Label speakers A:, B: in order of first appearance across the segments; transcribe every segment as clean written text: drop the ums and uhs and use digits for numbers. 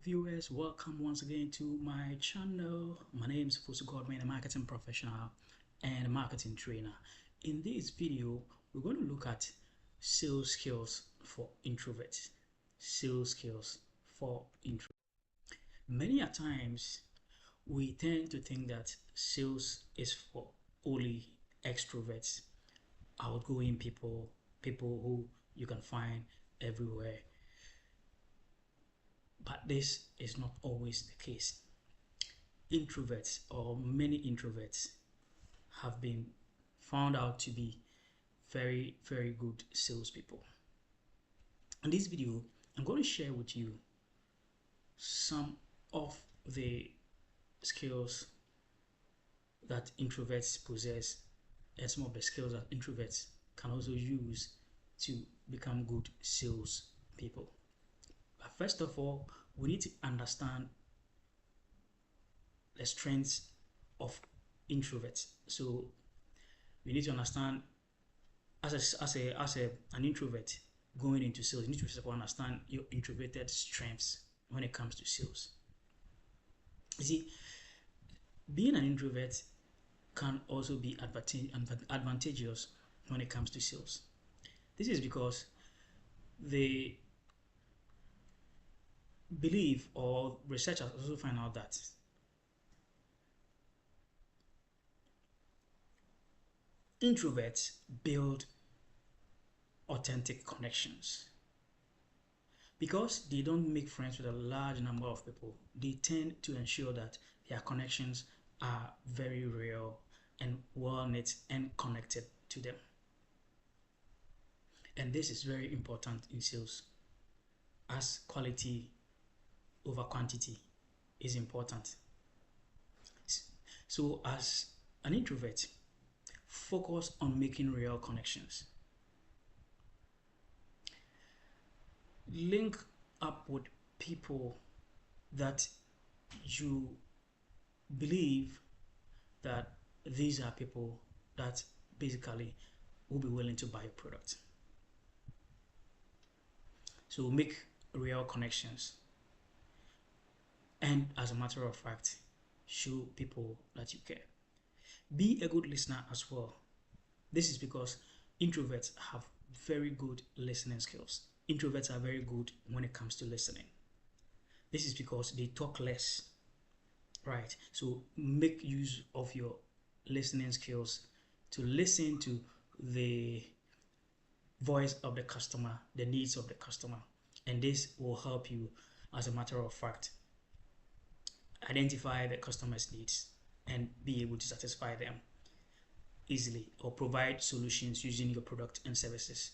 A: viewers, welcome once again to my channel. My name is Fosu Godman, a marketing professional and a marketing trainer. In this video, we're going to look at sales skills for introverts. Sales skills for introverts. Many a times, we tend to think that sales is for only extroverts, outgoing people, people who you can find everywhere. But this is not always the case. Introverts, or many introverts, have been found out to be very, very good salespeople. In this video, I'm going to share with you some of the skills that introverts possess and some of the skills that introverts can also use to become good salespeople. But first of all, we need to understand the strengths of introverts. So we need to understand an introvert going into sales, you need to understand your introverted strengths when it comes to sales. You see, being an introvert can also be advantageous when it comes to sales. This is because they believe, or researchers also find out, that introverts build authentic connections. Because they don't make friends with a large number of people, they tend to ensure that their connections are very real and well knit and connected to them. And this is very important in sales, as quality over quantity is important. So as an introvert, focus on making real connections. Link up with people that you believe that these are people that basically will be willing to buy your product. So make real connections. And as a matter of fact, show people that you care. Be a good listener as well. This is because introverts have very good listening skills. Introverts are very good when it comes to listening. This is because they talk less, right? So make use of your listening skills to listen to the voice of the customer, the needs of the customer. And this will help you, as a matter of fact, identify the customer's needs and be able to satisfy them easily, or provide solutions using your product and services.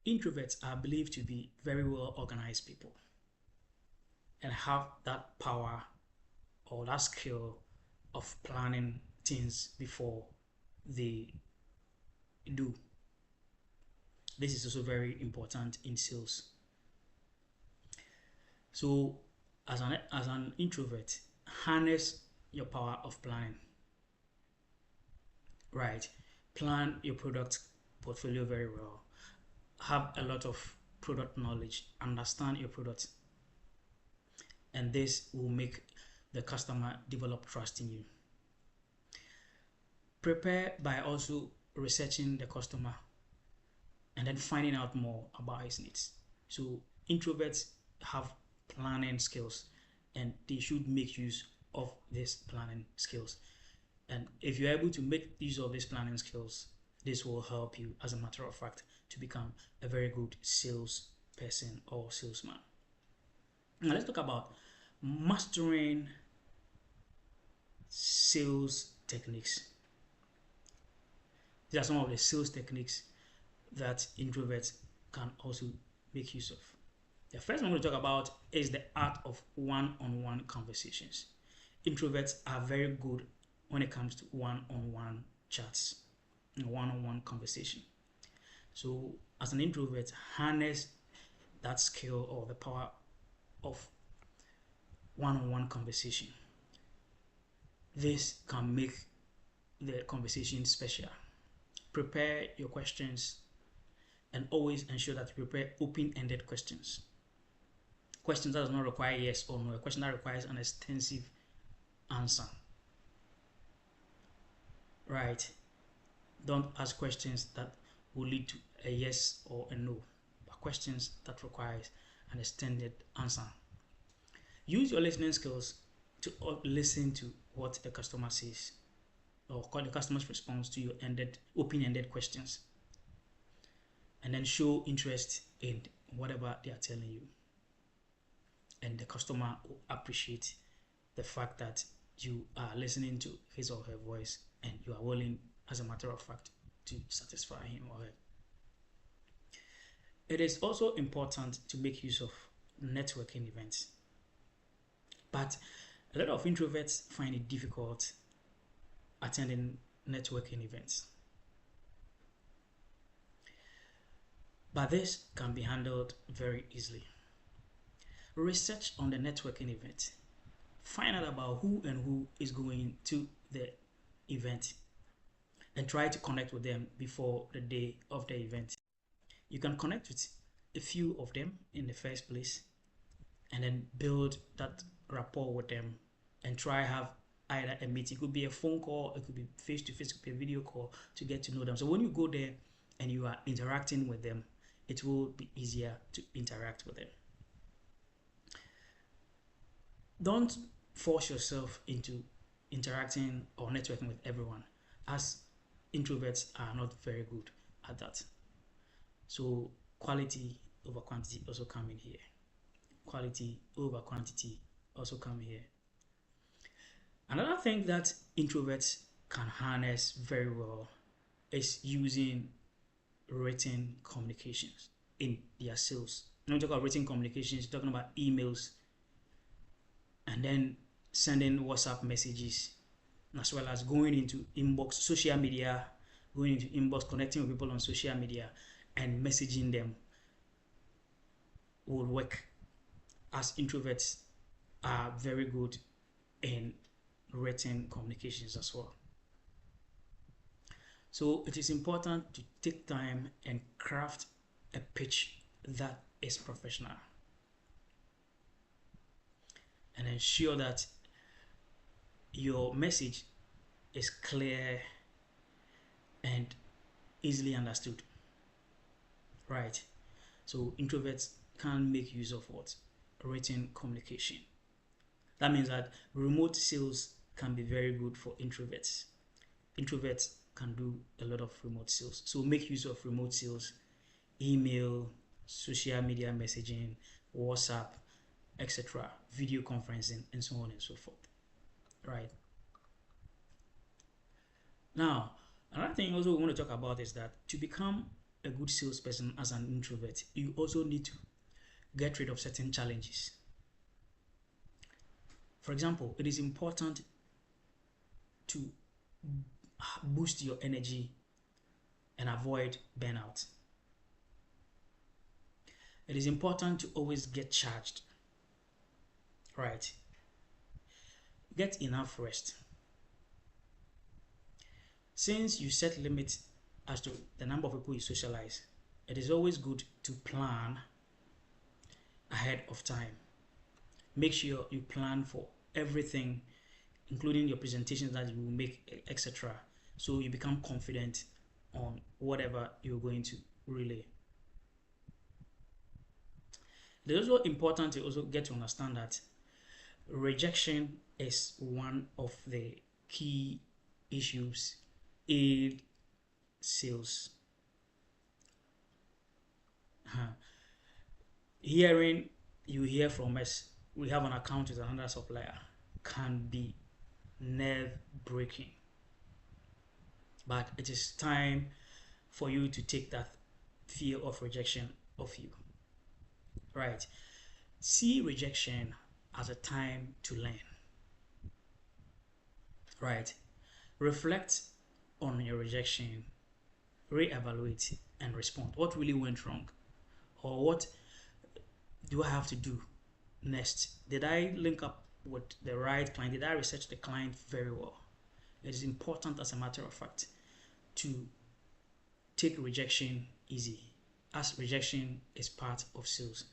A: Introverts are believed to be very well organized people and have that power or that skill of planning things before they do. This is also very important in sales. So as an introvert, harness your power of planning. Right? Plan your product portfolio very well. Have a lot of product knowledge. Understand your product. And this will make the customer develop trust in you. Prepare by also researching the customer and then finding out more about his needs. So introverts have planning skills, and they should make use of these planning skills. And if you're able to make use of these planning skills, this will help you, as a matter of fact, to become a very good salesperson or salesman. Now let's talk about mastering sales techniques. These are some of the sales techniques that introverts can also make use of. The first one I'm going to talk about is the art of one-on-one conversations. Introverts are very good when it comes to one-on-one chats and one-on-one conversation. So as an introvert, harness that skill or the power of one-on-one conversation. This can make the conversation special. Prepare your questions and always ensure that you prepare open-ended questions. questions that does not require yes or no, a question that requires an extensive answer. Right? Don't ask questions that will lead to a yes or a no, but questions that requires an extended answer. Use your listening skills to listen to what the customer says or the customer's response to your open-ended questions, and then show interest in whatever they are telling you. And the customer will appreciate the fact that you are listening to his or her voice and you are willing, as a matter of fact, to satisfy him or her. It is also important to make use of networking events. But a lot of introverts find it difficult attending networking events. But this can be handled very easily. Research on the networking event. Find out about who is going to the event and try to connect with them before the day of the event. You can connect with a few of them in the first place and then build that rapport with them and try have either a meeting. It could be a phone call, it could be face-to-face, it could be a video call to get to know them. So when you go there and you are interacting with them, it will be easier to interact with them. Don't force yourself into interacting or networking with everyone, as introverts are not very good at that. So quality over quantity also come in here. Quality over quantity also come here. Another thing that introverts can harness very well is using written communications in their sales. When we talk about written communications, talking about emails and then sending WhatsApp messages, as well as going into inbox, social media, going into inbox, connecting with people on social media and messaging them will work, as introverts are very good in written communications as well. So it is important to take time and craft a pitch that is professional and ensure that your message is clear and easily understood. Right? So introverts can make use of what? Written communication. That means that remote sales can be very good for introverts. Introverts can do a lot of remote sales. So make use of remote sales, email, social media messaging, WhatsApp, etc., video conferencing, and so on and so forth. Right? Now, another thing also we want to talk about is that to become a good salesperson as an introvert, you also need to get rid of certain challenges. For example, it is important to boost your energy and avoid burnout. It is important to always get charged. Right? Get enough rest. Since you set limits as to the number of people you socialize, it is always good to plan ahead of time. Make sure you plan for everything, including your presentations that you will make, etc. So you become confident on whatever you're going to relay. It is also important to also get to understand that rejection is one of the key issues in sales. Hearing you hear from us, we have an account with another supplier, can be nerve breaking. But it is time for you to take that fear of rejection off you. Right? See rejection as a time to learn. Right? Reflect on your rejection, reevaluate, and respond. What really went wrong? Or what do I have to do next? Did I link up with the right client? Did I research the client very well? It is important, as a matter of fact, to take rejection easy, as rejection is part of sales.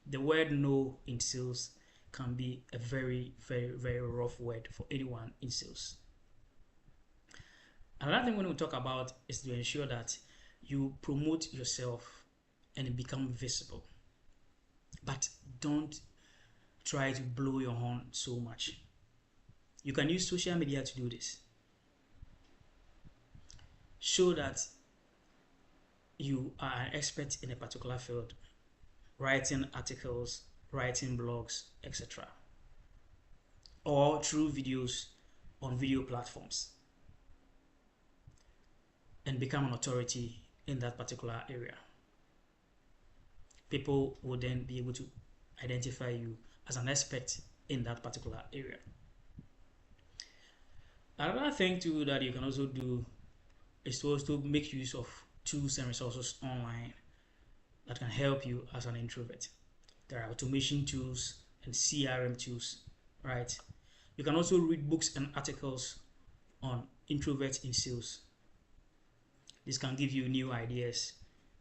A: The word no in sales can be a very, very, very rough word for anyone in sales. Another thing we want to talk about is to ensure that you promote yourself and become visible. But don't try to blow your horn so much. You can use social media to do this. Show that you are an expert in a particular field, writing articles, writing blogs, etc. Or through videos on video platforms, and become an authority in that particular area. People will then be able to identify you as an expert in that particular area. Another thing too that you can also do is to also make use of tools and resources online that can help you as an introvert. There are automation tools and CRM tools, right? You can also read books and articles on introverts in sales. This can give you new ideas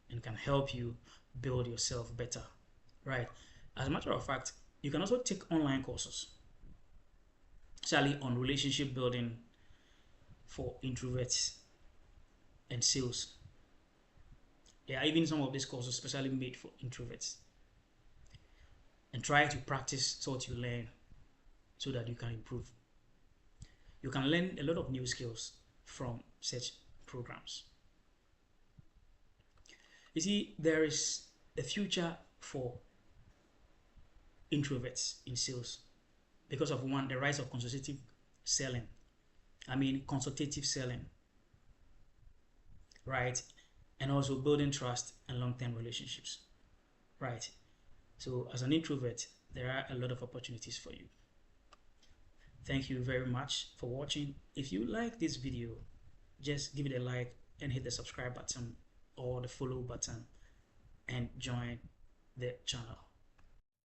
A: and can help you build yourself better, right? As a matter of fact, you can also take online courses, especially on relationship building for introverts and sales. There are even some of these courses specially made for introverts. And try to practice what you learn so that you can improve. You can learn a lot of new skills from such programs. You see, there is a future for introverts in sales because of one, the rise of consultative selling. Consultative selling, right? And also building trust and long-term relationships, right? So as an introvert, there are a lot of opportunities for you. Thank you very much for watching. If you like this video, just give it a like and hit the subscribe button or the follow button and join the channel.